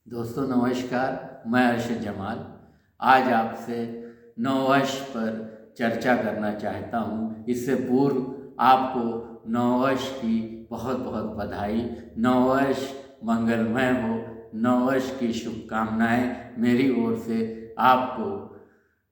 दोस्तों नमस्कार, मैं अर्शद जमाल आज आपसे नववर्ष पर चर्चा करना चाहता हूँ। इससे पूर्व आपको नववर्ष की बहुत बहुत बधाई। नववर्ष मंगलमय हो, नववर्ष की शुभकामनाएं मेरी ओर से आपको।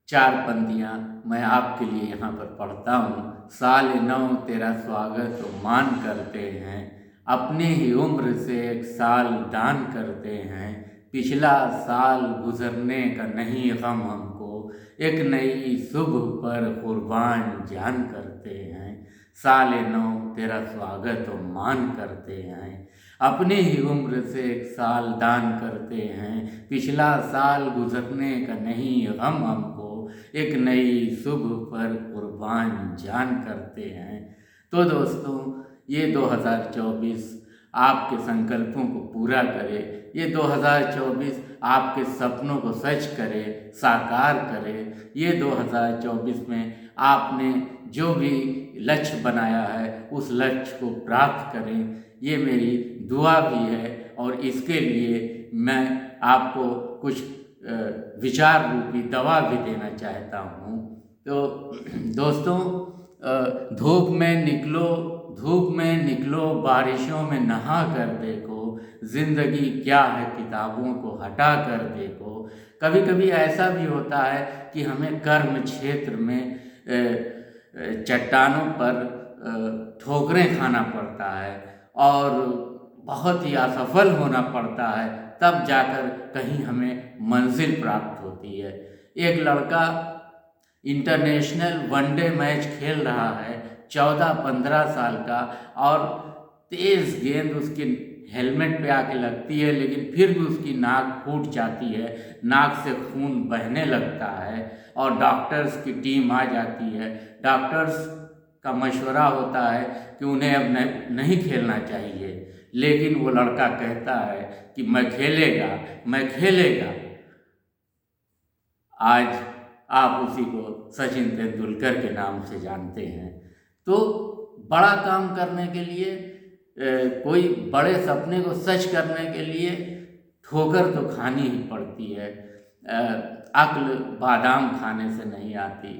चार पंक्तियाँ मैं आपके लिए यहाँ पर पढ़ता हूँ। साल नौ तेरा स्वागत मान करते हैं, अपनी ही उम्र से एक साल दान करते हैं। पिछला साल गुजरने का नहीं गम हमको, एक नई सुबह पर कुर्बान जान करते हैं। साल नौ तेरा स्वागत मान करते हैं, अपनी ही उम्र से एक साल दान करते हैं। पिछला साल गुजरने का नहीं गम हमको, एक नई सुबह पर कुर्बान जान करते हैं। तो दोस्तों, ये 2024 आपके संकल्पों को पूरा करे। ये 2024 आपके सपनों को सच करे, साकार करे। ये 2024 में आपने जो भी लक्ष्य बनाया है उस लक्ष्य को प्राप्त करें, ये मेरी दुआ भी है। और इसके लिए मैं आपको कुछ विचार रूपी दवा भी देना चाहता हूँ। तो दोस्तों, धूप में निकलो बारिशों में नहा कर देखो, जिंदगी क्या है किताबों को हटा कर देखो। कभी कभी ऐसा भी होता है कि हमें कर्म क्षेत्र में चट्टानों पर ठोकरें खाना पड़ता है और बहुत ही असफल होना पड़ता है, तब जाकर कहीं हमें मंजिल प्राप्त होती है। एक लड़का इंटरनेशनल वनडे मैच खेल रहा है, 14-15 साल का, और तेज़ गेंद उसके हेलमेट पे आके लगती है, लेकिन फिर भी उसकी नाक फूट जाती है, नाक से खून बहने लगता है और डॉक्टर्स की टीम आ जाती है। डॉक्टर्स का मशवरा होता है कि उन्हें अब नहीं खेलना चाहिए, लेकिन वो लड़का कहता है कि मैं खेलेगा। आज आप उसी को सचिन तेंदुलकर के नाम से जानते हैं। तो बड़ा काम करने के लिए, कोई बड़े सपने को सच करने के लिए ठोकर तो खानी ही पड़ती है। अक्ल बादाम खाने से नहीं आती,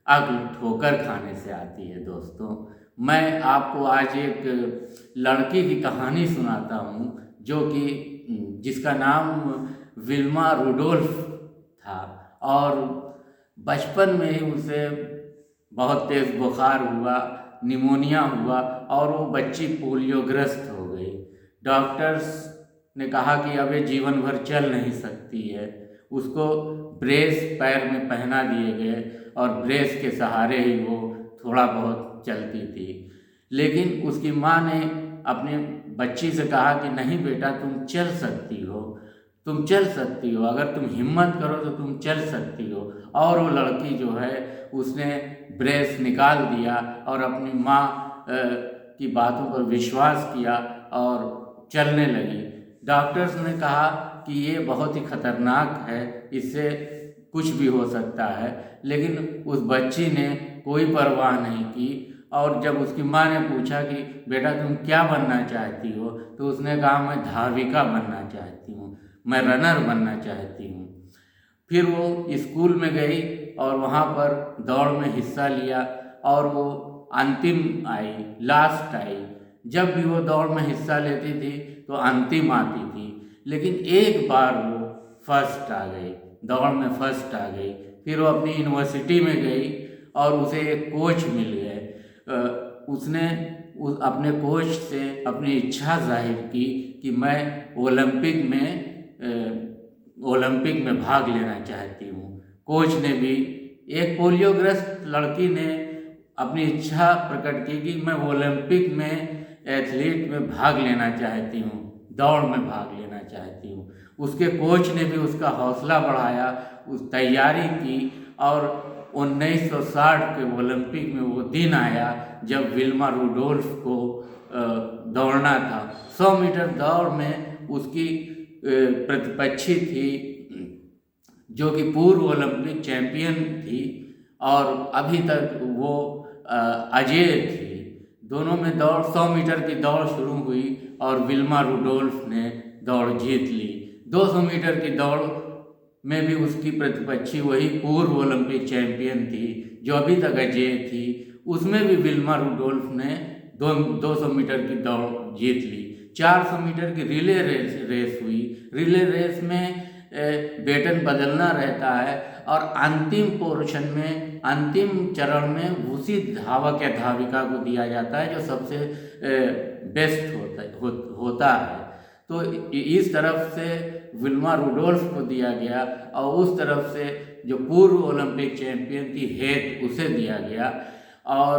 अक्ल ठोकर खाने से आती है। दोस्तों, मैं आपको आज एक लड़की की कहानी सुनाता हूँ जिसका नाम विल्मा रुडोल्फ था, और बचपन में ही उसे बहुत तेज़ बुखार हुआ, निमोनिया हुआ और वो बच्ची पोलियोग्रस्त हो गई। डॉक्टर्स ने कहा कि अब ये जीवन भर चल नहीं सकती है। उसको ब्रेस पैर में पहना दिए गए और ब्रेस के सहारे ही वो थोड़ा बहुत चलती थी। लेकिन उसकी माँ ने अपनी बच्ची से कहा कि नहीं बेटा, तुम चल सकती हो, अगर तुम हिम्मत करो तो तुम चल सकती हो। और वो लड़की जो है उसने ब्रेस निकाल दिया और अपनी माँ की बातों पर विश्वास किया और चलने लगी। डॉक्टर्स ने कहा कि ये बहुत ही खतरनाक है, इससे कुछ भी हो सकता है, लेकिन उस बच्ची ने कोई परवाह नहीं की। और जब उसकी माँ ने पूछा कि बेटा तुम क्या बनना चाहती हो, तो उसने कहा मैं धाविका बनना चाहती हूँ, मैं रनर बनना चाहती हूँ। फिर वो स्कूल में गई और वहाँ पर दौड़ में हिस्सा लिया और वो अंतिम आई, लास्ट आई। जब भी वो दौड़ में हिस्सा लेती थी तो अंतिम आती थी, लेकिन एक बार वो फर्स्ट आ गई, दौड़ में फर्स्ट आ गई। फिर वो अपनी यूनिवर्सिटी में गई और उसे एक कोच मिल गए। उसने अपने कोच से अपनी इच्छा जाहिर की कि मैं ओलंपिक में भाग लेना चाहती हूँ। कोच ने भी, एक पोलियोग्रस्त लड़की ने अपनी इच्छा प्रकट की कि मैं ओलंपिक में एथलीट में भाग लेना चाहती हूँ, दौड़ में भाग लेना चाहती हूँ। उसके कोच ने भी उसका हौसला बढ़ाया, उस तैयारी की, और 1960 के ओलंपिक में वो दिन आया जब विल्मा रुडोल्फ को दौड़ना था। 100 मीटर दौड़ में उसकी प्रतिपक्षी थी जो कि पूर्व ओलंपिक चैंपियन थी और अभी तक वो अजेय थी। दोनों में दौड़ 100 मीटर की दौड़ शुरू हुई और विल्मा रुडोल्फ ने दौड़ जीत ली। 200 मीटर की दौड़ में भी उसकी प्रतिपक्षी वही पूर्व ओलंपिक चैंपियन थी जो अभी तक अजेय थी, उसमें भी विल्मा रुडोल्फ ने 200 मीटर की दौड़ जीत ली। 400 मीटर की रिले रेस हुई। रिले रेस में बेटन बदलना रहता है और अंतिम पोर्शन में, अंतिम चरण में उसी धावक या धाविका को दिया जाता है जो सबसे बेस्ट होता है। तो इस तरफ से विल्मा रुडोल्फ को दिया गया और उस तरफ से जो पूर्व ओलंपिक चैंपियन थी हेथ, उसे दिया गया। और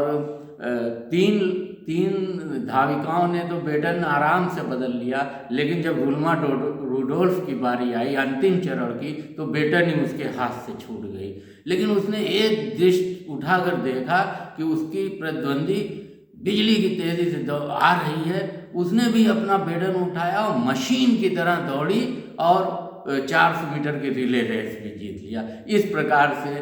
तीन धाविकाओं ने तो बेटन आराम से बदल लिया, लेकिन जब विल्मा रुडोल्फ की बारी आई अंतिम चरण की, तो बेटन ही उसके हाथ से छूट गई। लेकिन उसने एक दृष्टि उठाकर देखा कि उसकी प्रतिद्वंदी बिजली की तेज़ी से आ रही है, उसने भी अपना बेटन उठाया और मशीन की तरह दौड़ी और 400 मीटर की रिले रेस भी जीत लिया। इस प्रकार से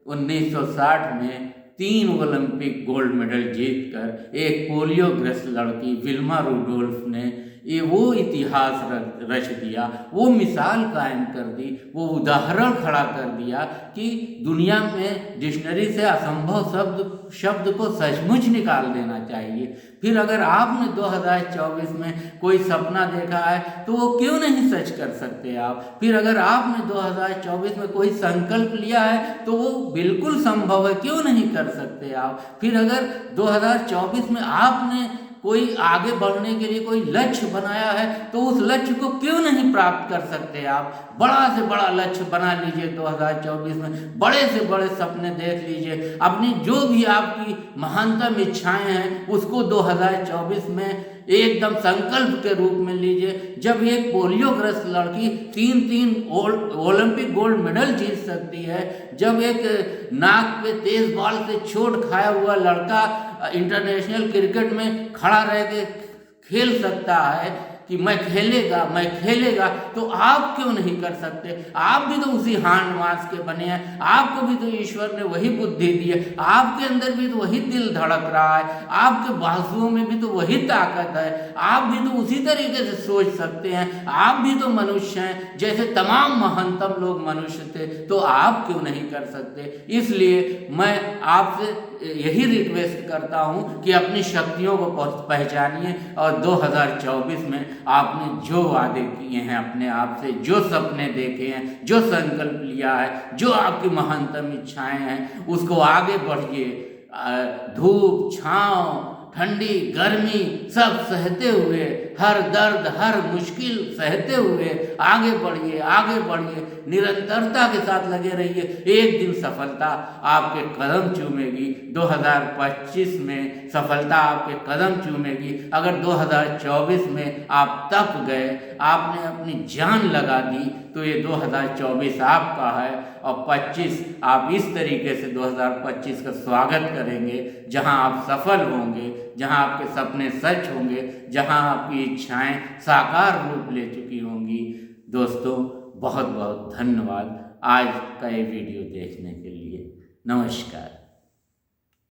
1960 में 3 ओलंपिक गोल्ड मेडल जीतकर एक पोलियोग्रस्त लड़की विल्मा रुडोल्फ ने ये वो इतिहास रच दिया, वो मिसाल कायम कर दी, वो उदाहरण खड़ा कर दिया कि दुनिया में डिक्शनरी से असंभव शब्द को सचमुच निकाल देना चाहिए। फिर अगर आपने 2024 में कोई सपना देखा है तो वो क्यों नहीं सच कर सकते आप। फिर अगर आपने 2024 में कोई संकल्प लिया है तो वो बिल्कुल संभव है, क्यों नहीं कर सकते आप। फिर अगर 2024 में आपने कोई आगे बढ़ने के लिए कोई लक्ष्य बनाया है तो उस लक्ष्य को क्यों नहीं प्राप्त कर सकते आप। बड़ा से बड़ा लक्ष्य बना लीजिए 2024 में, बड़े से बड़े सपने देख लीजिए, अपनी जो भी आपकी महानतम इच्छाएं हैं उसको 2024 में एकदम संकल्प के रूप में लीजिए। जब एक पोलियोग्रस्त लड़की 3 ओलंपिक गोल्ड मेडल जीत सकती है, जब एक नाक पे तेज बॉल से चोट खाया हुआ लड़का इंटरनेशनल क्रिकेट में खड़ा रह के खेल सकता है कि मैं खेलेगा, तो आप क्यों नहीं कर सकते। आप भी तो उसी हांड मांस के बने हैं, आपको भी तो ईश्वर ने वही बुद्धि दी है, आपके अंदर भी तो वही दिल धड़क रहा है, आपके बाजुओं में भी तो वही ताकत है, आप भी तो उसी तरीके से सोच सकते हैं, आप भी तो मनुष्य हैं जैसे तमाम महानतम लोग मनुष्य थे, तो आप क्यों नहीं कर सकते। इसलिए मैं आपसे यही रिक्वेस्ट करता हूँ कि अपनी शक्तियों को पहचानिए और 2024 में आपने जो वादे किए हैं अपने आप से, जो सपने देखे हैं, जो संकल्प लिया है, जो आपकी महानतम इच्छाएं हैं, उसको आगे बढ़िए। धूप छाँव ठंडी गर्मी सब सहते हुए, हर दर्द हर मुश्किल सहते हुए आगे बढ़िए, निरंतरता के साथ लगे रहिए। एक दिन सफलता आपके कदम चूमेगी, 2025 में सफलता आपके कदम चूमेगी। अगर 2024 में आप तप गए, आपने अपनी जान लगा दी, तो ये 2024 आपका है और 25 आप इस तरीके से 2025 का स्वागत करेंगे जहां आप सफल होंगे, जहां आपके सपने सच होंगे, जहां आपकी इच्छाएं साकार रूप ले चुकी होंगी। दोस्तों बहुत बहुत धन्यवाद आज का ये वीडियो देखने के लिए। नमस्कार।